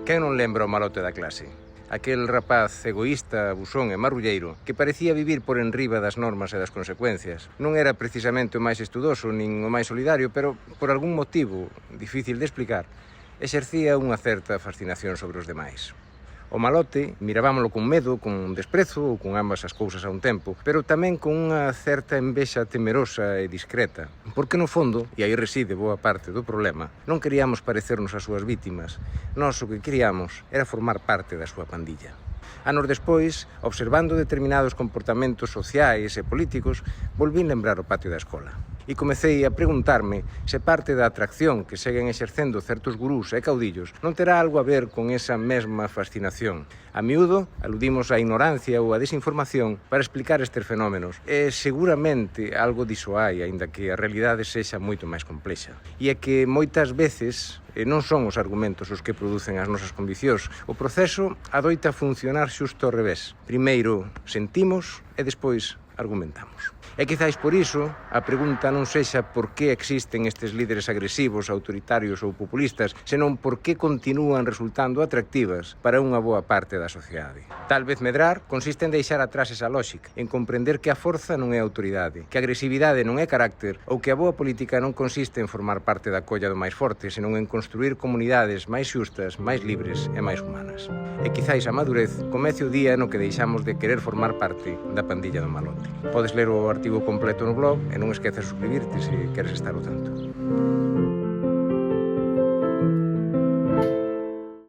Quen non lembra o malote da clase? Aquel rapaz egoísta, abusón e marrulleiro que parecía vivir por enriba das normas e das consecuencias. Non era precisamente o máis estudoso nin o máis solidario, pero por algún motivo, difícil de explicar, exercía unha certa fascinación sobre os demais. O malote mirábamolo con medo, con desprezo ou con ambas as cousas a un tempo, pero tamén con unha certa envexa temerosa e discreta, porque no fondo, e aí reside boa parte do problema, non queríamos parecernos as súas vítimas. Nós o que queríamos era formar parte da súa pandilla. Anos despois, observando determinados comportamentos sociais e políticos, volvín lembrar o patio da escola. E comecei a preguntarme se parte da atracción que seguen exercendo certos gurús e caudillos non terá algo a ver con esa mesma fascinación. A miúdo, aludimos á ignorancia ou á desinformación para explicar estes fenómenos. E seguramente algo diso hai, aínda que a realidade sexa moito máis complexa. E é que moitas veces non son os argumentos os que producen as nosas conviccións. O proceso adoita funcionar xusto ao revés. Primeiro sentimos e despois argumentamos. E quizáis por iso a pregunta non sexa por que existen estes líderes agresivos, autoritarios ou populistas, senón por que continúan resultando atractivas para unha boa parte da sociedade. Tal vez medrar consiste en deixar atrás esa lógica, en comprender que a forza non é autoridade, que a agresividade non é carácter ou que a boa política non consiste en formar parte da colla do máis forte, senón en construir comunidades máis xustas, máis libres e máis humanas. E quizáis a madurez comece o día no que deixamos de querer formar parte da pandilla do malote. Podes ler o artigo completo no blog e non esquezas suscribirte se queres estar ao tanto.